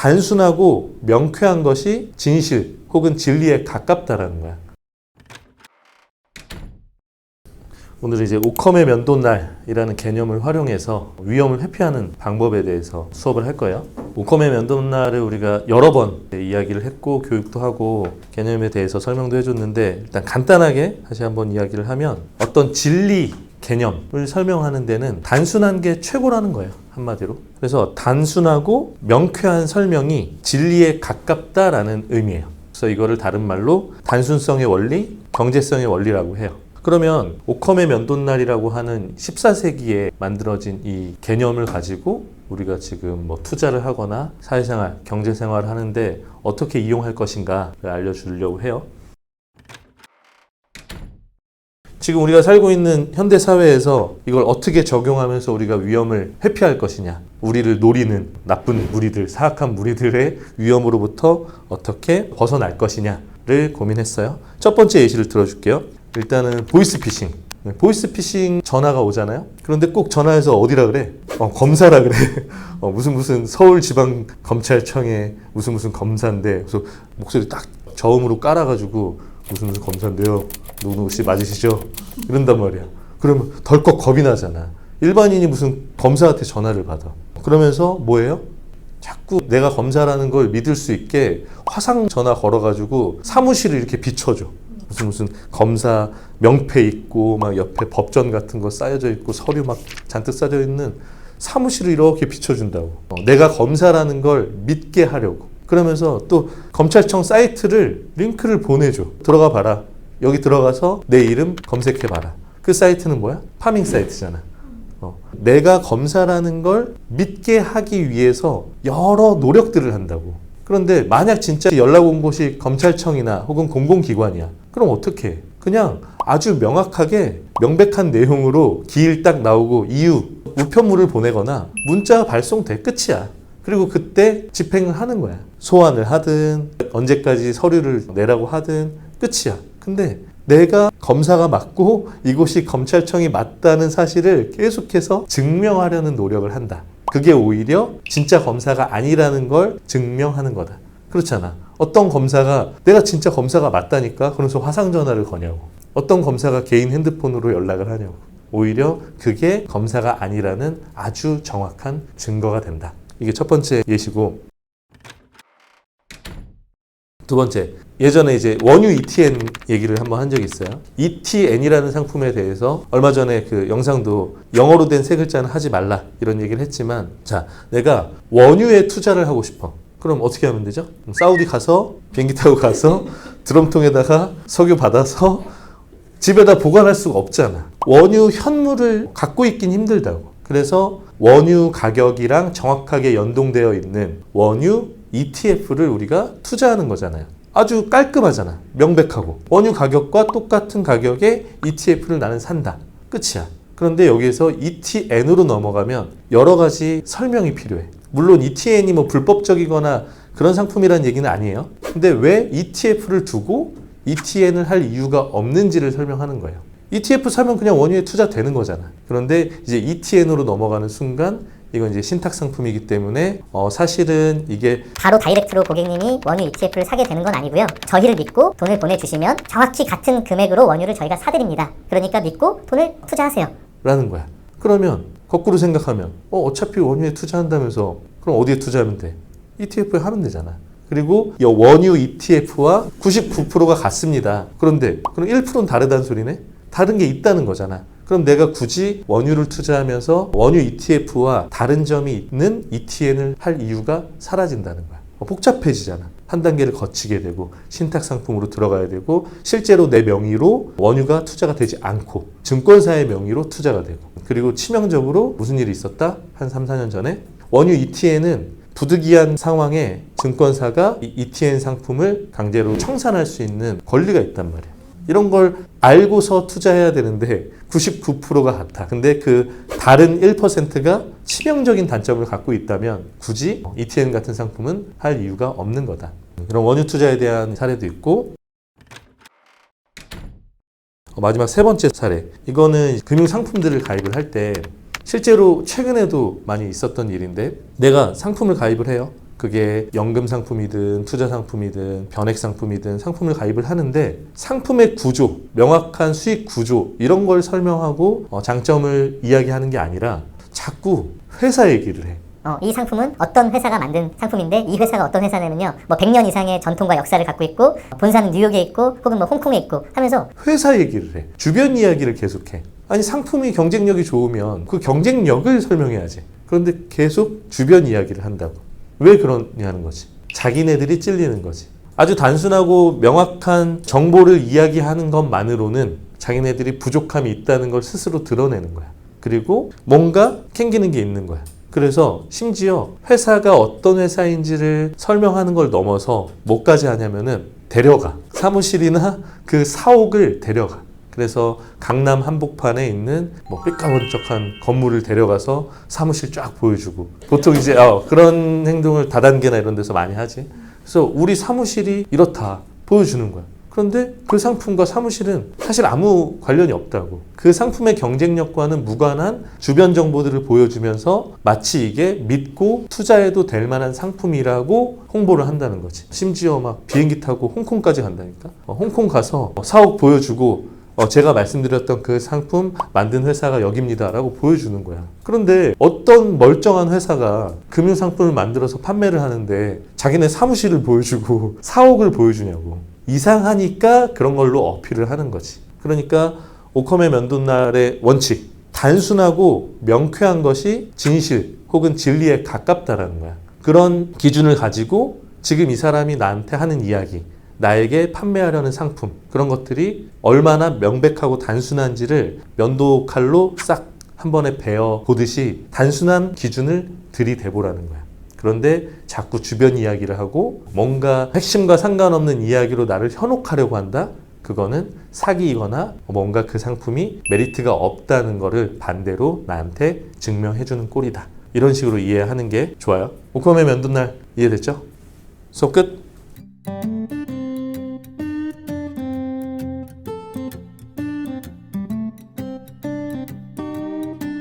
단순하고 명쾌한 것이 진실 혹은 진리에 가깝다라는 거야. 오늘은 이제 오컴의 면도날이라는 개념을 활용해서 위험을 회피하는 방법에 대해서 수업을 할 거예요. 오컴의 면도날을 우리가 여러 번 이야기를 했고 교육도 하고 개념에 대해서 설명도 해줬는데, 일단 간단하게 다시 한번 이야기를 하면 어떤 진리 개념을 설명하는 데는 단순한 게 최고라는 거예요, 한마디로. 그래서 단순하고 명쾌한 설명이 진리에 가깝다라는 의미예요. 그래서 이거를 다른 말로 단순성의 원리, 경제성의 원리라고 해요. 그러면 오컴의 면도날이라고 하는 14세기에 만들어진 이 개념을 가지고 우리가 지금 뭐 투자를 하거나 사회생활, 경제생활을 하는데 어떻게 이용할 것인가를 알려주려고 해요. 지금 우리가 살고 있는 현대사회에서 이걸 어떻게 적용하면서 우리가 위험을 회피할 것이냐, 우리를 노리는 나쁜 무리들, 사악한 무리들의 위험으로부터 어떻게 벗어날 것이냐를 고민했어요. 첫 번째 예시를 들어줄게요. 일단은 보이스피싱. 보이스피싱 전화가 오잖아요. 그런데 꼭 전화해서 어디라 그래? 검사라 그래. 무슨 서울지방검찰청에 무슨 검사인데, 그래서 목소리 딱 저음으로 깔아가지고 무슨 검사인데요, 누구누구 씨 맞으시죠? 이런단 말이야. 그러면 덜컥 겁이 나잖아. 일반인이 무슨 검사한테 전화를 받아. 그러면서 뭐예요? 자꾸 내가 검사라는 걸 믿을 수 있게 화상 전화 걸어가지고 사무실을 이렇게 비춰줘. 무슨 검사 명패 있고 막 옆에 법전 같은 거 쌓여져 있고 서류 막 잔뜩 쌓여 있는 사무실을 이렇게 비춰준다고. 내가 검사라는 걸 믿게 하려고. 그러면서 또 검찰청 사이트를 링크를 보내줘. 들어가 봐라. 여기 들어가서 내 이름 검색해 봐라. 그 사이트는 뭐야? 파밍 사이트잖아. 내가 검사라는 걸 믿게 하기 위해서 여러 노력들을 한다고. 그런데 만약 진짜 연락 온 곳이 검찰청이나 혹은 공공기관이야. 그럼 어떻게 해? 그냥 아주 명확하게 명백한 내용으로 기일 딱 나오고 이유, 우편물을 보내거나 문자가 발송돼. 끝이야. 그리고 그때 집행을 하는 거야. 소환을 하든 언제까지 서류를 내라고 하든 끝이야. 근데 내가 검사가 맞고 이곳이 검찰청이 맞다는 사실을 계속해서 증명하려는 노력을 한다. 그게 오히려 진짜 검사가 아니라는 걸 증명하는 거다. 그렇잖아. 어떤 검사가 내가 진짜 검사가 맞다니까 그러면서 화상전화를 거냐고. 어떤 검사가 개인 핸드폰으로 연락을 하냐고. 오히려 그게 검사가 아니라는 아주 정확한 증거가 된다. 이게 첫 번째 예시고, 두 번째, 예전에 이제 원유 ETN 얘기를 한번 한 적이 있어요. ETN이라는 상품에 대해서 얼마 전에 그 영상도 영어로 된 세 글자는 하지 말라 이런 얘기를 했지만, 자, 내가 원유에 투자를 하고 싶어. 그럼 어떻게 하면 되죠? 사우디 가서 비행기 타고 가서 드럼통에다가 석유 받아서 집에다 보관할 수가 없잖아. 원유 현물을 갖고 있긴 힘들다고. 그래서 원유 가격이랑 정확하게 연동되어 있는 원유 ETF를 우리가 투자하는 거잖아요. 아주 깔끔하잖아. 명백하고. 원유 가격과 똑같은 가격에 ETF를 나는 산다. 끝이야. 그런데 여기에서 ETN으로 넘어가면 여러 가지 설명이 필요해. 물론 ETN이 뭐 불법적이거나 그런 상품이라는 얘기는 아니에요. 근데 왜 ETF를 두고 ETN을 할 이유가 없는지를 설명하는 거예요. ETF 사면 그냥 원유에 투자되는 거잖아. 그런데 이제 ETN으로 넘어가는 순간 이건 이제 신탁 상품이기 때문에 사실은 이게 바로 다이렉트로 고객님이 원유 ETF를 사게 되는 건 아니고요. 저희를 믿고 돈을 보내주시면 정확히 같은 금액으로 원유를 저희가 사드립니다. 그러니까 믿고 돈을 투자하세요. 라는 거야. 그러면 거꾸로 생각하면 어차피 원유에 투자한다면서 그럼 어디에 투자하면 돼? ETF에 하면 되잖아. 그리고 이 원유 ETF와 99%가 같습니다. 그런데 그럼 1%는 다르다는 소리네? 다른 게 있다는 거잖아. 그럼 내가 굳이 원유를 투자하면서 원유 ETF와 다른 점이 있는 ETN을 할 이유가 사라진다는 거야. 복잡해지잖아. 한 단계를 거치게 되고 신탁 상품으로 들어가야 되고 실제로 내 명의로 원유가 투자가 되지 않고 증권사의 명의로 투자가 되고, 그리고 치명적으로 무슨 일이 있었다? 한 3, 4년 전에 원유 ETN은 부득이한 상황에 증권사가 이 ETN 상품을 강제로 청산할 수 있는 권리가 있단 말이야. 이런 걸 알고서 투자해야 되는데 99%가 같아. 근데 그 다른 1%가 치명적인 단점을 갖고 있다면 굳이 ETN 같은 상품은 할 이유가 없는 거다. 그런 원유 투자에 대한 사례도 있고, 마지막 세 번째 사례. 이거는 금융 상품들을 가입을 할 때 실제로 최근에도 많이 있었던 일인데, 내가 상품을 가입을 해요. 그게 연금 상품이든 투자 상품이든 변액 상품이든 상품을 가입을 하는데 상품의 구조, 명확한 수익 구조 이런 걸 설명하고 장점을 이야기하는 게 아니라 자꾸 회사 얘기를 해. 이 상품은 어떤 회사가 만든 상품인데 이 회사가 어떤 회사냐면요. 뭐 100년 이상의 전통과 역사를 갖고 있고 본사는 뉴욕에 있고 혹은 뭐 홍콩에 있고 하면서 회사 얘기를 해. 주변 이야기를 계속해. 아니 상품이 경쟁력이 좋으면 그 경쟁력을 설명해야지. 그런데 계속 주변 이야기를 한다고. 왜 그러냐는 거지. 자기네들이 찔리는 거지. 아주 단순하고 명확한 정보를 이야기하는 것만으로는 자기네들이 부족함이 있다는 걸 스스로 드러내는 거야. 그리고 뭔가 캥기는 게 있는 거야. 그래서 심지어 회사가 어떤 회사인지를 설명하는 걸 넘어서 뭐까지 하냐면은 데려가. 사무실이나 그 사옥을 데려가. 그래서 강남 한복판에 있는 뭐 삐까번쩍한 건물을 데려가서 사무실 쫙 보여주고 보통 이제 그런 행동을 다단계나 이런 데서 많이 하지. 그래서 우리 사무실이 이렇다 보여주는 거야. 그런데 그 상품과 사무실은 사실 아무 관련이 없다고. 그 상품의 경쟁력과는 무관한 주변 정보들을 보여주면서 마치 이게 믿고 투자해도 될 만한 상품이라고 홍보를 한다는 거지. 심지어 막 비행기 타고 홍콩까지 간다니까. 홍콩 가서 사옥 보여주고 제가 말씀드렸던 그 상품 만든 회사가 여기입니다 라고 보여주는 거야. 그런데 어떤 멀쩡한 회사가 금융상품을 만들어서 판매를 하는데 자기네 사무실을 보여주고 사옥을 보여주냐고. 이상하니까 그런 걸로 어필을 하는 거지. 그러니까 오컴의 면도날의 원칙, 단순하고 명쾌한 것이 진실 혹은 진리에 가깝다라는 거야. 그런 기준을 가지고 지금 이 사람이 나한테 하는 이야기, 나에게 판매하려는 상품, 그런 것들이 얼마나 명백하고 단순한지를 면도 칼로 싹 한 번에 베어 보듯이 단순한 기준을 들이대보라는 거야. 그런데 자꾸 주변 이야기를 하고 뭔가 핵심과 상관없는 이야기로 나를 현혹하려고 한다? 그거는 사기이거나 뭔가 그 상품이 메리트가 없다는 거를 반대로 나한테 증명해주는 꼴이다. 이런 식으로 이해하는 게 좋아요. 오컴의 면도날 이해됐죠? 수업 끝!